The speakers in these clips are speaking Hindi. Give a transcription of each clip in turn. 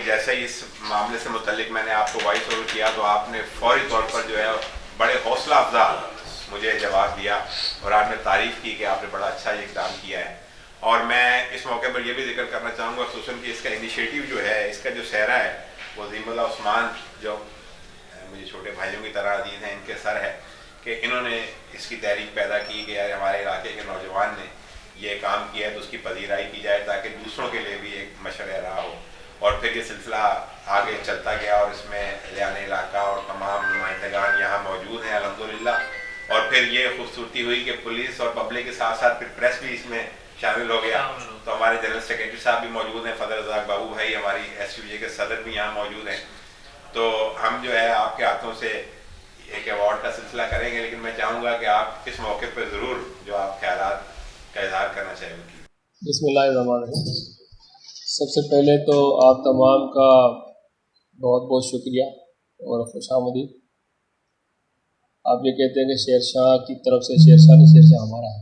जैसे ही इस मामले से मुतल्लिक मैंने आपको वॉइस ओवर किया तो आपने फौरी तौर पर जो है बड़े हौसला अफजा मुझे जवाब दिया और आपने तारीफ़ की कि आपने बड़ा अच्छा ये इक़दाम किया है। और मैं इस मौके पर यह भी जिक्र करना चाहूँगा खुसूसन कि इसका इनिशिएटिव जो है, इसका जो सहरा है वो ज़ीमुल्लाह उस्मान जो मुझे छोटे भाइयों की तरह अजीज़ हैं, इनके सर है कि इन्होंने इसकी तहरीक पैदा की कि यार हमारे इलाके के नौजवान ने ये काम किया है तो उसकी पजीराई की जाए ताकि दूसरों के लिए भी एक मशवरा रहा हो। और फिर ये सिलसिला आगे चलता गया और इसमें लियान इलाका और तमाम नुमाइंदगान यहाँ मौजूद हैं अल्हम्दुलिल्लाह। और फिर ये खूबसूरती हुई कि पुलिस और पब्लिक के साथ साथ फिर प्रेस भी इसमें शामिल हो गया। तो हमारे जनरल सेक्रेटरी साहब भी मौजूद हैं, फदर रज़ाक बाबू भाई हमारी SUJ के सदर भी यहाँ मौजूद हैं। तो हम जो है आपके हाथों से एक अवार्ड का सिलसिला करेंगे, लेकिन मैं चाहूँगा कि आप इस मौके पर ज़रूर जो आप ख्यालात का इज़हार करना चाहेंगे। बिस्मिल्लाहिर्रहमानिर्रहीम। सबसे पहले तो आप तमाम का बहुत बहुत शुक्रिया और खुशामदीद। आप ये कहते हैं कि शेरशाह की तरफ से, शेरशाह नहीं, शेरशाह हमारा है।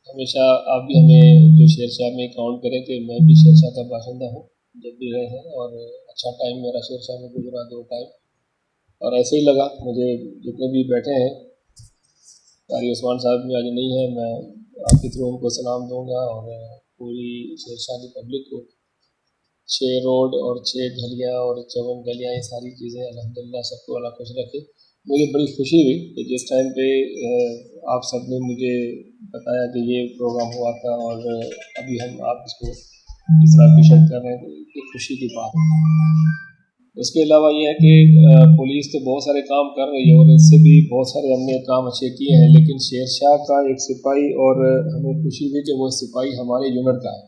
हमेशा आप भी हमें जो शेरशाह में काउंट करें कि मैं भी शेरशाह का बाशिंदा हूँ, जब भी रहे हैं, और अच्छा टाइम मेरा शेरशाह में गुजरा 2 टाइम। और ऐसे ही लगा मुझे, जितने भी बैठे हैं, कारी उस्मान साहब भी आज नहीं है, मैं आपके थ्रू उनको सलाम दूँगा और पूरी शेरशाह की पब्लिक को 6 रोड और 6 गलियाँ और 54 गलियाँ, ये सारी चीज़ें अल्हम्दुलिल्लाह सबको अल्लाह खुश रखे। मुझे बड़ी खुशी हुई कि जिस टाइम पे आप सब ने मुझे बताया कि ये प्रोग्राम हुआ था और अभी हम आप इसको इस तरह अप्रिशिएट कर रहे हैं, तो ये खुशी की बात है। उसके अलावा ये है कि पुलिस तो बहुत सारे काम कर रही है और इससे भी बहुत सारे हमने काम अच्छे किए हैं, लेकिन शेरशाह का एक सिपाही, और हमें खुशी हुई कि वो सिपाही हमारे यूनिट का है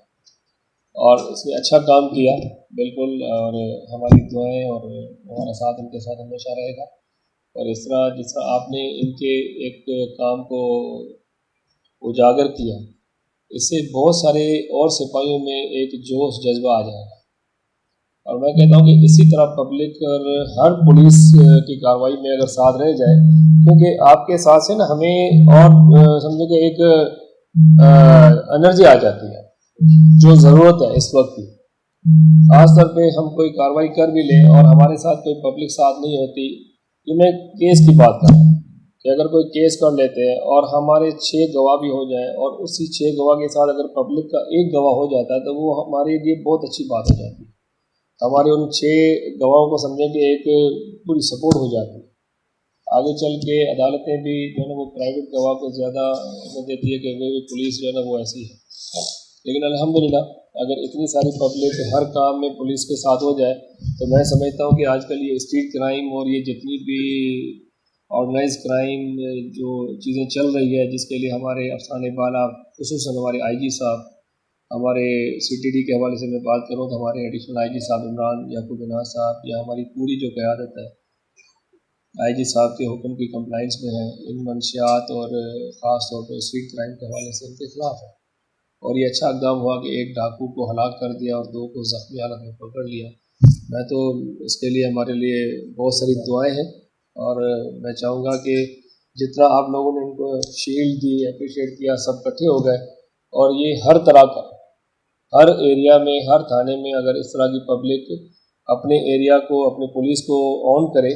और उसने अच्छा काम किया बिल्कुल। और हमारी दुआएं और हमारा साथ इनके साथ हमेशा रहेगा। और इस तरह जिस तरह आपने इनके एक काम को उजागर किया, इससे बहुत सारे और सिपाहियों में एक जोश जज्बा आ जाएगा। और मैं कहता हूँ कि इसी तरह पब्लिक और हर पुलिस की कार्रवाई में अगर साथ रह जाए, क्योंकि आपके साथ से ना हमें और समझो कि एक एनर्जी आ जाती है जो ज़रूरत है इस वक्त की। खास तौर पे हम कोई कार्रवाई कर भी लें और हमारे साथ कोई पब्लिक साथ नहीं होती, ये मैं केस की बात कर रहा हूँ कि अगर कोई केस कर लेते हैं और हमारे 6 गवाह भी हो जाए और उसी 6 गवाह के साथ अगर पब्लिक का एक गवाह हो जाता है तो वो हमारे लिए बहुत अच्छी बात हो जाती है। हमारे उन 6 गवाहों को समझें कि एक पूरी सपोर्ट हो जाती है। आगे चल के अदालतें भी जो है ना वो प्राइवेट गवाह को ज़्यादा देती है कि वो पुलिस जो है ना वो ऐसी है। लेकिन अल्हम्दुलिल्लाह अगर इतनी सारी पब्लिक हर काम में पुलिस के साथ हो जाए तो मैं समझता हूँ कि आजकल ये स्ट्रीट क्राइम और ये जितनी भी ऑर्गेनाइज क्राइम जो चीज़ें चल रही है, जिसके लिए हमारे अफसाने बाला, खुसूसन हमारे IG साहब, हमारे CTD के हवाले से मैं बात करूँ तो हमारे एडिशनल IG साहब इमरान याकूब इनाज साहब, या हमारी पूरी जो क़यादत है IG साहब के हुक्म की कंप्लाइंस में है इन मंशियात और ख़ास तौर पर स्ट्रीट क्राइम के हवाले से इनके खिलाफ है। और ये अच्छा इक़दाम हुआ कि एक डाकू को हलाक कर दिया और 2 को ज़ख्मी हालत में पकड़ लिया। मैं तो इसके लिए हमारे लिए बहुत सारी दुआएं हैं और मैं चाहूँगा कि जितना आप लोगों ने इनको शील्ड दी, अप्रिशिएट किया, सब इकट्ठे हो गए और ये हर तरह का, हर एरिया में, हर थाने में अगर इस तरह की पब्लिक अपने एरिया को, अपने पुलिस को ऑन करे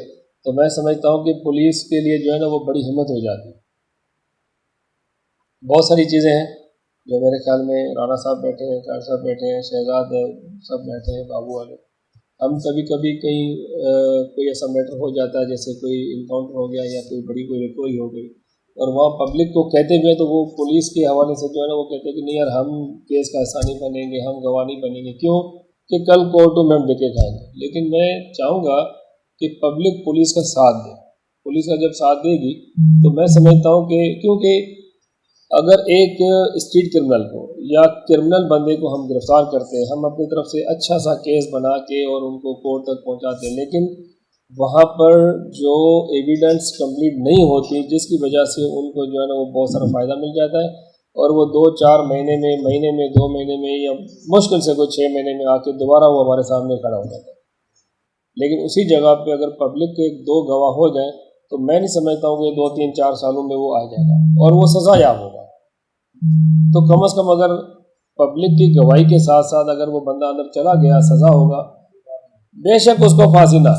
तो मैं समझता हूँ कि पुलिस के लिए जो है ना वो बड़ी हिम्मत हो जाती है। बहुत सारी चीज़ें हैं जो मेरे ख्याल में राणा साहब बैठे हैं, कार साहब बैठे हैं, शहजाद सब बैठे हैं, बाबू वाले। हम कभी कभी कहीं कोई ऐसा मैटर हो जाता है, जैसे कोई इनकाउंटर हो गया या कोई बड़ी कोई रिकवरी हो गई, और वहाँ पब्लिक को कहते हुए तो वो पुलिस के हवाले से जो है ना वो कहते हैं कि नहीं यार हम केस का हिस्सा नहीं बनेंगे, हम गवाह नहीं बनेंगे, क्यों कि कल कोर्टों में हम देखे खाएंगे। लेकिन मैं चाहूँगा कि पब्लिक पुलिस का साथ दे। पुलिस का जब साथ देगी तो मैं समझता हूँ कि क्योंकि अगर एक स्ट्रीट क्रिमिनल को या क्रिमिनल बंदे को हम गिरफ्तार करते हैं, हम अपनी तरफ से अच्छा सा केस बना के और उनको कोर्ट तक पहुंचाते हैं, लेकिन वहाँ पर जो एविडेंस कंप्लीट नहीं होती, जिसकी वजह से उनको जो है ना वो बहुत सारा फ़ायदा मिल जाता है और वो 2-4 महीने में 2 महीने में या मुश्किल से कोई 6 महीने में आके दोबारा वो हमारे सामने खड़ा हो जाता है। लेकिन उसी जगह पे अगर पब्लिक के 2 गवाह हो जाए तो मैं नहीं समझता हूँ कि 2-3-4 सालों में वो आ जाएगा और वो सज़ा याब होगा। तो कम से कम अगर पब्लिक की गवाही के साथ साथ अगर वो बंदा अंदर चला गया सज़ा होगा, बेशक उसको फांसी ना,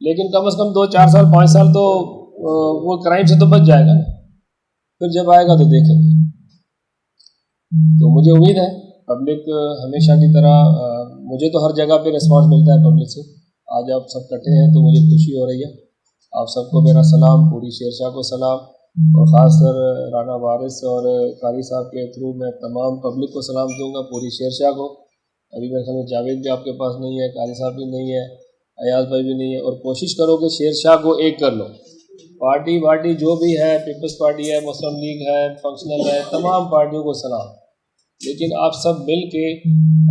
लेकिन कम से कम 2-4 साल 5 साल तो वो क्राइम से तो बच जाएगा ना। फिर जब आएगा तो देखेंगे। तो मुझे उम्मीद है पब्लिक हमेशा की तरह मुझे तो हर जगह पे रिस्पांस मिलता है पब्लिक से। आज आप सब इकट्ठे हैं तो मुझे खुशी हो रही है। आप सबको मेरा सलाम, पूरी शेरशाह को सलाम, और ख़ासकर राना वारिस और कारी साहब के थ्रू मैं तमाम पब्लिक को सलाम दूंगा, पूरी शेरशाह को। अभी मेरे समझ जावेद भी आपके पास नहीं है, कारी साहब भी नहीं है, अयाज भाई भी नहीं है। और कोशिश करो कि शेरशाह को एक कर लो। पार्टी जो भी है, पीपल्स पार्टी है, मुस्लिम लीग है, फंक्शनल है, तमाम पार्टियों को सलाम, लेकिन आप सब मिल के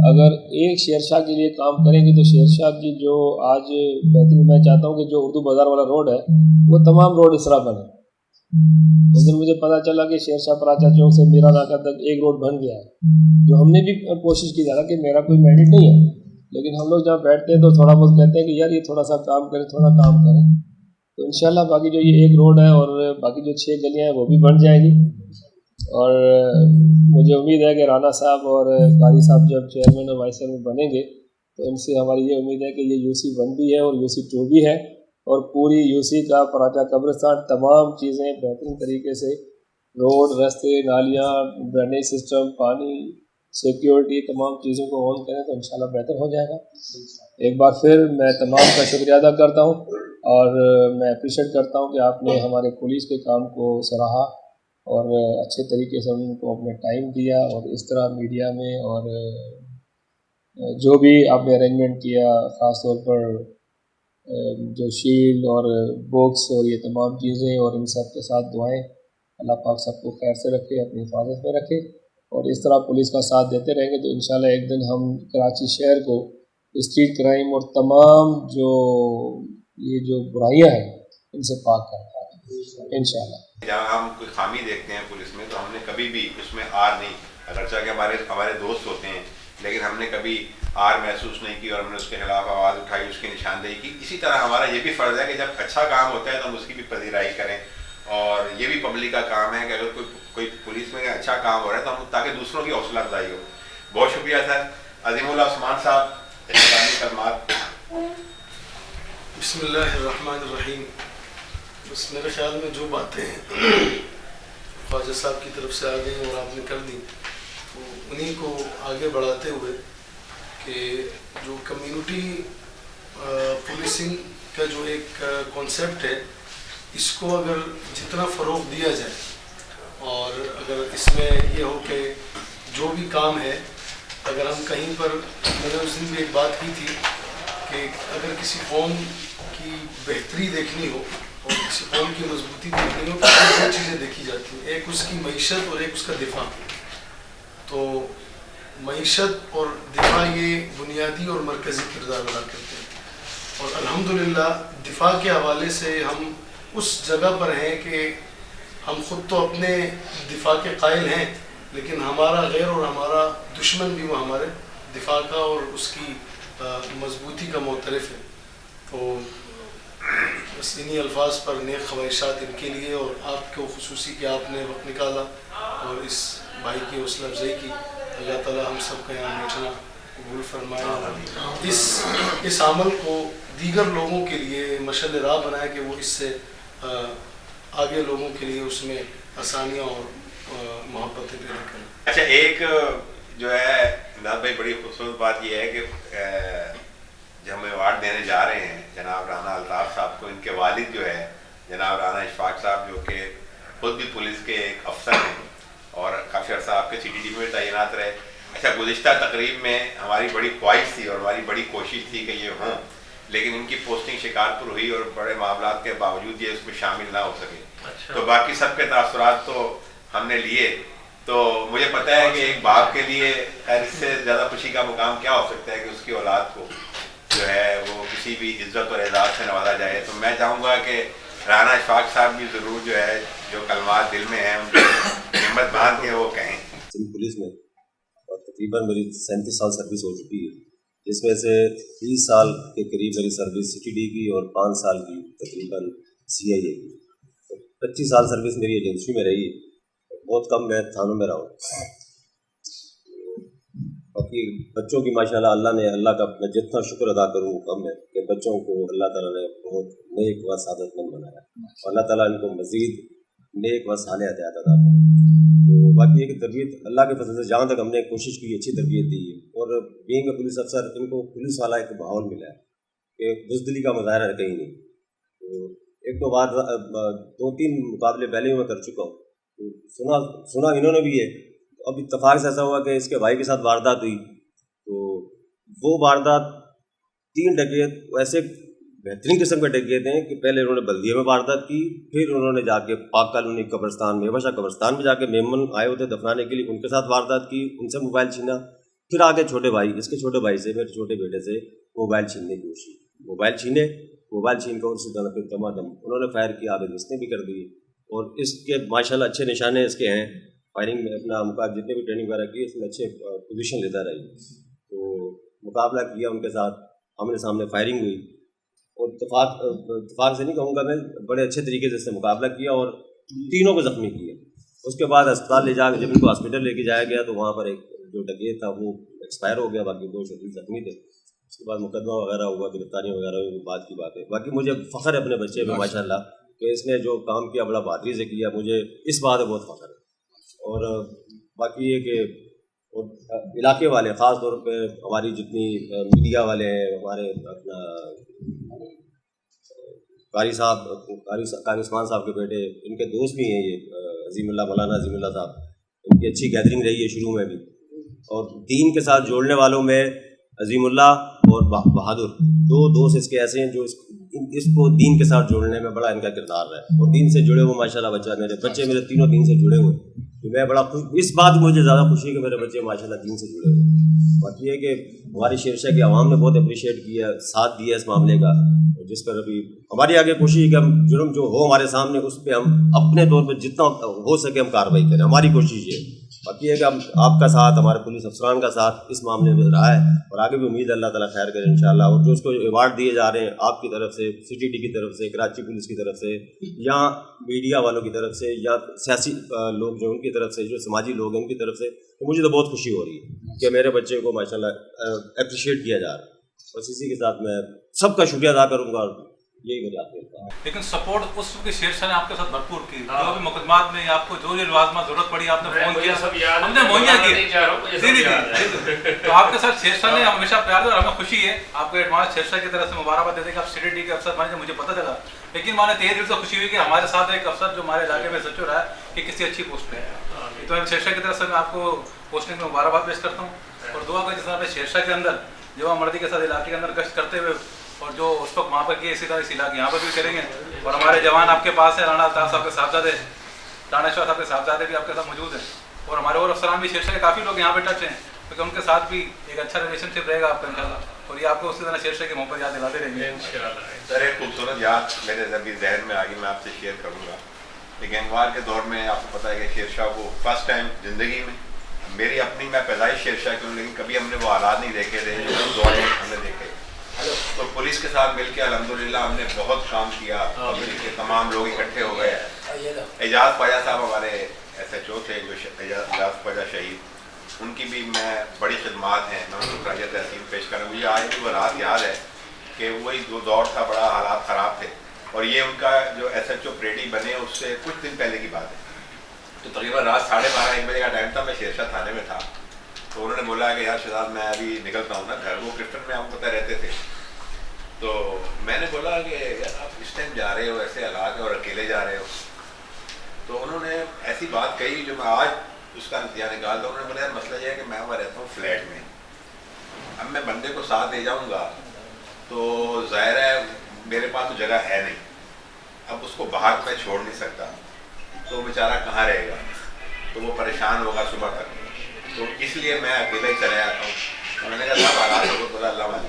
अगर एक शेरशाह के लिए काम करेंगे तो शेरशाह की जो आज बेहतरीन, मैं चाहता हूँ कि जो उर्दू बाज़ार वाला रोड है वो तमाम रोड इस तरह बने। उस दिन मुझे पता चला कि शेरशाह पराचा चौक से मीरा नाका तक एक रोड बन गया है, जो हमने भी कोशिश की। था कि मेरा कोई मैंडेट नहीं है, लेकिन हम लोग जब बैठते हैं तो थोड़ा बहुत कहते हैं कि यार ये थोड़ा सा काम करें, थोड़ा काम करें। तो इंशाल्लाह बाकी जो ये एक रोड है और बाकी जो 6 गलियाँ हैं वो भी बन जाएगी। और मुझे उम्मीद है कि राना साहब और कारी साहब जब चेयरमैन और वाइस चेयरमैन बनेंगे तो इनसे हमारी ये उम्मीद है कि ये UC1 भी है और UC2 भी है, और पूरी UC का पराचा कब्रिस्तान तमाम चीज़ें बेहतरीन तरीके से, रोड, रास्ते, नालियाँ, ड्रेनेज सिस्टम, पानी, सिक्योरिटी, तमाम चीज़ों को ऑन करें तो इंशाल्लाह बेहतर हो जाएगा। एक बार फिर मैं तमाम का शुक्रिया अदा करता हूँ और मैं अप्रिशिएट करता हूँ कि आपने हमारे पुलिस के काम को सराहा और अच्छे तरीके से उनको अपने टाइम दिया, और इस तरह मीडिया में और जो भी आपने अरेंजमेंट किया, ख़ास तौर पर जो शील्ड और बुक्स और ये तमाम चीज़ें, और इन सब के साथ दुआएं, अल्लाह पाक सबको खैर से रखे, अपनी हिफाजत में रखे, और इस तरह पुलिस का साथ देते रहेंगे तो इंशाल्लाह एक दिन हम कराची शहर को स्ट्रीट क्राइम और तमाम जो ये जो बुराइयाँ हैं इनसे पाक कर पाएंगे इंशाल्लाह। जहाँ हम कोई खामी देखते हैं पुलिस में तो हमने कभी भी उसमें आर नहीं, अगरचा कि हमारे दोस्त होते हैं, लेकिन हमने कभी आर महसूस नहीं की और हमने उसके खिलाफ आवाज़ उठाई, उसकी निशानदेही की। इसी तरह हमारा ये भी फ़र्ज़ है कि जब अच्छा काम होता है तो हम उसकी भी पजीराई करें, और ये भी पब्लिक का काम है कि अगर कोई पुलिस में अच्छा काम हो रहा है तो हम ताकि दूसरों की हौसला अफजाई हो। बहुत शुक्रिया सर। अज़ीमुल्लाह उस्मान साहब, कलमात। बिस्मिल्लाहिर्रहमानिर्रहीम। बस मेरे ख्याल में जो बातें ख्वाजा साहब की तरफ से आ गई और आपने कर दी, तो उन्हीं को आगे बढ़ाते हुए कि जो कम्युनिटी पुलिसिंग का जो एक कॉन्सेप्ट है, इसको अगर जितना फ़रोग़ दिया जाए और अगर इसमें ये हो कि जो भी काम है, अगर हम कहीं पर, मैंने उस दिन भी एक बात की थी कि अगर किसी कौम की बेहतरी देखनी हो और किसी कौम की मजबूती देखनी हो तो दो चीज़ें देखी जाती हैं, एक उसकी मईशत और एक उसका दिफा। तो मईशत और दिफा ये बुनियादी और मरकज़ी किरदार अदा करते हैं, और अल्हम्दुलिल्लाह दिफा के हवाले से हम उस जगह पर हैं कि हम ख़ुद तो अपने दिफा के कायल हैं, लेकिन हमारा गैर और हमारा दुश्मन भी वो हमारे दिफा का और उसकी मजबूती का मोतरफ़ है। तो बस इन्हीं अल्फाज पर नेक ख्वाहिशात इनके लिए और आपको खुसूसी कि आपने वक्त निकाला और इस भाई की हौसला अफजाई की। अल्लाह ताला हम सब का यहाँ बैठना कबूल फरमाए, इस अमल को दीगर लोगों के लिए मशअल राह बनाए कि वो इससे आगे लोगों के लिए उसमें आसानियाँ और मोहब्बतें पैदा करें। अच्छा, एक जो है नाथ भाई, बड़ी खूबसूरत बात यह है कि जब हम अवार्ड देने जा रहे हैं जनाब राना अल्ताफ़ साहब को, इनके वालिद जो है जनाब राना इशफाक साहब, जो कि खुद भी पुलिस के एक अफसर हैं और काफ़ी अर्सा आपके CTDP में तैनात रहे। अच्छा, गुज़िश्ता तकरीब में हमारी बड़ी ख्वाहिश थी और हमारी बड़ी कोशिश थी कि ये हों, लेकिन इनकी पोस्टिंग शिकारपुर हुई और बड़े मामलात के बावजूद ये उसमें शामिल ना हो सके। अच्छा। तो बाकी सबके तासुरात तो हमने लिए। तो मुझे पता है कि एक बाप के लिए खैर इससे ज़्यादा खुशी का मुकाम क्या हो सकता है कि उसकी औलाद को जो है वो किसी भी इज्जत और एजाज़ से नवाजा जाए। तो मैं चाहूँगा कि राना इशफाक साहब भी ज़रूर जो है जो कलमात दिल में हैं उनको हिम्मत बांध के वो कहें। पुलिस में और तकरीबन मेरी 37 साल सर्विस हो चुकी है, जिसमें से 30 साल के करीब मेरी सर्विस CTD की और 5 साल की तकरीबन CIA की। तो 25 साल सर्विस मेरी एजेंसी में रही, बहुत कम मैं थानों में रहा हूँ। बाकी बच्चों की माशाल्लाह अल्लाह का मैं जितना शुक्र अदा करूँ कम है कि बच्चों को अल्लाह ताला ने बहुत नेक व सादतमंद बनाया और अल्लाह ताला इनको मज़ीद नेक व साले हदायत अदा करे। तो बाकी एक तरबियत अल्लाह के फजल से जहाँ तक हमने कोशिश की अच्छी तरबियत दी और बीइंग अ पुलिस अफसर इनको पुलिस वाला एक माहौल मिला है कि बुज़दिली का मुज़ाहरा कहीं नहीं। तो एक दो बार 2-3 मुकाबले पहले मैं कर चुका हूँ, तो सुना इन्होंने भी है। अब इत्तेफाक से ऐसा हुआ कि इसके भाई के साथ वारदात हुई, तो वो वारदात 3 डकैत वैसे बेहतरीन किस्म के डकैत हैं कि पहले उन्होंने बल्दिया में वारदात की, फिर उन्होंने जाके पाक कॉलोनी कब्रस्तान में वशा कब्रस्तान में जाके मेमन आए होते दफनाने के लिए उनके साथ वारदात की, उनसे मोबाइल छीना, फिर आगे छोटे भाई इसके छोटे भाई से मेरे छोटे बेटे से मोबाइल छीनने की कोशिश, मोबाइल छीन कर उसी तरह फिर दमादम उन्होंने फायर किया, आगे इसने भी कर दिए। और इसके माशाल्लाह अच्छे निशाने इसके हैं, फायरिंग में अपना मुकाबला जितने भी ट्रेनिंग वगैरह की इसमें अच्छे पोजीशन लेता रही। तो मुकाबला किया उनके साथ, आमने सामने फायरिंग हुई और इत्तेफाक से नहीं कहूँगा मैं, बड़े अच्छे तरीके से इससे मुकाबला किया और तीनों को ज़ख्मी किया। उसके बाद अस्पताल ले जाकर जब इनको हॉस्पिटल लेके जाया गया तो वहाँ पर एक जो डकैत था वो एक्सपायर हो गया, बाकी 2 शदीद ज़ख्मी थे। उसके बाद मुकदमा वगैरह हुआ, गिरफ्तारी वगैरह हुई, बात की बात है। बाकी मुझे फ़ख्र है अपने बच्चे में माशाल्लाह कि इसने जो काम किया बड़ा बहादुरी से किया, मुझे इस बात में बहुत फ़ख्र है। और बाकी ये कि इलाके वाले ख़ास तौर पे हमारी जितनी मीडिया वाले हैं, हमारे अपना कारी उस्मान साहब के बेटे, इनके दोस्त भी हैं ये मौलाना अज़ीमुल्लाह साहब, इनकी अच्छी गैदरिंग रही है शुरू में भी। और दीन के साथ जोड़ने वालों में अज़ीमुल्लाह और बहादुर 2 दोस्त इसके ऐसे हैं जो इसको दीन के साथ जोड़ने में बड़ा इनका किरदार है और दीन से जुड़े हुए माशाल्लाह मेरे तीनों दीन से जुड़े हुए। तो मैं बड़ा खुश, इस बात की मुझे ज़्यादा खुशी है कि मेरे बच्चे माशाल्लाह दीन से जुड़े हुए। बाकी ये कि हमारी शेरशाह की आवाम ने बहुत अप्रिशिएट किया, साथ दिया इस मामले का, और जिस पर अभी हमारी आगे कोशिश है कि हम जुर्म जो हो हमारे सामने उस पर हम अपने तौर पर जितना हो सके हम कार्रवाई करें, हमारी कोशिश ये। बाकी है कि हम आपका साथ, हमारे पुलिस अफसरान का साथ इस मामले में रहा है और आगे भी उम्मीद है अल्लाह ताला खैर करे इंशाअल्लाह। और जो उसको अवार्ड दिए जा रहे हैं आपकी तरफ से, CTD की तरफ से, कराची पुलिस की तरफ से, या मीडिया वालों की तरफ से, या सियासी लोग जो उनकी तरफ से, जो समाजी लोग हैं उनकी तरफ से, तो मुझे तो बहुत खुशी हो रही है कि मेरे बच्चे को माशाल्लाह अप्रिशिएट किया जा रहा है। बस इसी के साथ मैं सबका शुक्रिया अदा करूँगा, यही मेरी आखिरी बात है। लेकिन सपोर्ट उस वक्त शेरशाह ने आपके साथ भरपूर की, जो भी मुकदमात में आपको जो लवाजमा जरूरत पड़ी आपने फोन किया, हमने मुहैया किया। तो आपके साथ शेरशाह ने हमेशा प्यार दिया और हमें खुशी है, आपको एडवांस शेरशाह की तरफ से मुबारकबाद देते कि आप CTD के अफसर बने, मुझे पता चला। लेकिन मैंने तहे दिल से खुशी हुई कि हमारे साथ एक अफसर जो हमारे इलाके में सच हो रहा है कि किसी अच्छी पोस्ट पे है। तो शेरशाह की तरफ से मैं आपको पोस्टिंग में मुबारकबाद पेश करता हूँ और दुआ का जिस तरह शेरशाह के अंदर जवान मर्दी के साथ इलाके के अंदर गश्त करते हुए और जो उस वक्त वहाँ पर किए, इसी तरह इस इलाके यहाँ पर भी करेंगे। और हमारे जवान आपके पास है, राणा अल्ताफ़ साहब के साहबजादे, राणेश्वर साहब के साहबजादे भी आपके साथ मौजूद हैं और हमारे और अफसरान भी शेरशाह के काफ़ी लोग यहाँ पर टच हैं, क्योंकि उनके साथ भी एक अच्छा रिलेशनशिप रहेगा आपका इंशाल्लाह। और ये आपको उसी तरह शेरशाह की मोहब्बत याद दिलाते रहेंगे इंशाल्लाह। सर एक खूबसूरत याद मेरे जहन में आगे मैं आपसे शेयर करूँगा। गैंगवार के दौर में आपको पता है कि शेरशाह को फर्स्ट टाइम ज़िंदगी में, मेरी अपनी मैं पैदाइश शेरशाह की हूँ, लेकिन कभी हमने वो हालात नहीं देखे थे जो दौर में हमने देखे। तो पुलिस के साथ मिलकर अल्हम्दुलिल्लाह हमने बहुत काम किया, पब्लिक के तमाम लोग इकट्ठे हो गए। एजाज ख्वाजा साहब हमारे SHO थे, जो एजाज ख्वाजा शहीद, उनकी भी मैं बड़ी खिदमात हैं, मैं उनको खराज तहसीन पेश करूँ। मुझे आज भी वो रात याद है कि वही जो दौर था, बड़ा हालात ख़राब थे और ये उनका जो SHO प्रेडी बने उससे कुछ दिन पहले की बात है। तो तकरीबन रात 12:30-1 बजे का टाइम था, मैं शेरशाह थाने में था। तो उन्होंने बोला कि यार शहजाद मैं अभी निकलता हूँ ना घर, वो क्रिफ्टन में हम पता रहते थे। तो मैंने बोला कि यार आप इस टाइम जा रहे हो, ऐसे हालात है और अकेले जा रहे हो। तो उन्होंने ऐसी बात कही जो मैं आज उसका नतीजा निकालता हूँ। उन्होंने बोला यार मसला ये है कि मैं वहाँ रहता हूँ फ्लैट में, अब मैं बंदे को साथ ले जाऊँगा तो ज़ाहिर है मेरे पास तो जगह है नहीं, अब उसको बाहर मैं छोड़ नहीं सकता, तो बेचारा कहाँ रहेगा, तो वो परेशान होगा सुबह तक, तो इसलिए मैं अकेला ही चले आता हूँ। उन्होंने कहा साहब हालात को बोला अल्लाह वाले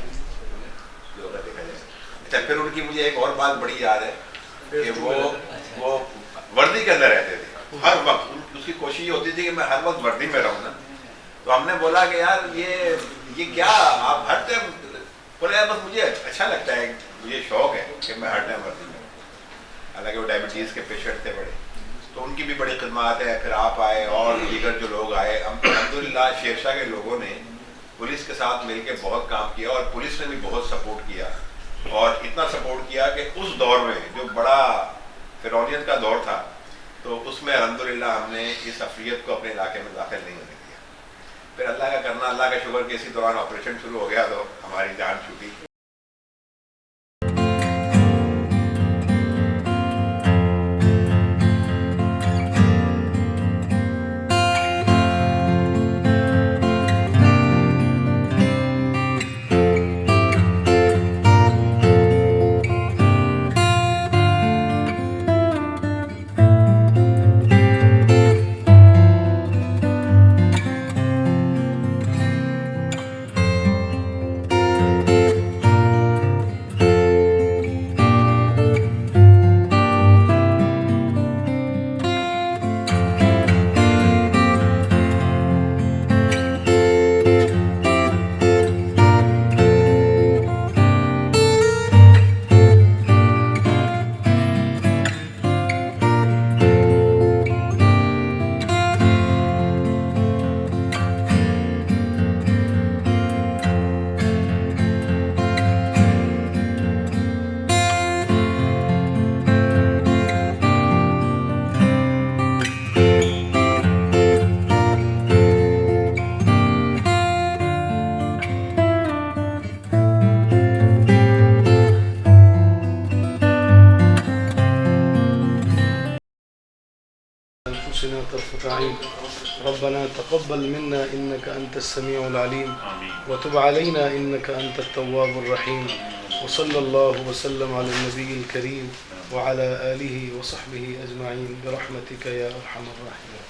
जो होगा देखा जाए। अच्छा फिर उनकी मुझे एक और बात बड़ी याद है कि वो वर्दी के अंदर रहते थे हर वक्त, उसकी कोशिश ये होती थी कि मैं हर वक्त वर्दी में रहूँ ना। तो हमने बोला कि यार ये क्या आप हर टाइम, बोले यार बस मुझे अच्छा लगता है, मुझे शौक है कि मैं हर टाइम वर्दी में रहूँ। हालांकि वो डायबिटीज़ के पेशेंट थे बड़े, तो उनकी भी बड़ी खिदमत है। फिर आप आए और दीगर जो लोग आए, हम अल्हम्दुलिल्लाह शेरशाह के लोगों ने पुलिस के साथ मिलकर बहुत काम किया और पुलिस ने भी बहुत सपोर्ट किया, और इतना सपोर्ट किया कि उस दौर में जो बड़ा फिरौनियत का दौर था, तो उसमें अल्हम्दुलिल्लाह हमने इस अफरियत को अपने इलाके में दाखिल नहीं होने दिया। फिर अल्लाह का करना, अल्लाह का शुक्र कि इसी दौरान ऑपरेशन शुरू हो गया तो हमारी जान छूटी। रब्बना तक़ब्बल मिन्ना इन्नका अंतस समीउल अलीम व तुब अलैना इन्नका अंतत तव्वाबुर रहीम व सल्लल्लाहु व सल्लम अला नबील करीम व अला आलिहि व सहबिहि अजमाइन बिरहमतिका या अरहमर राहिमीन।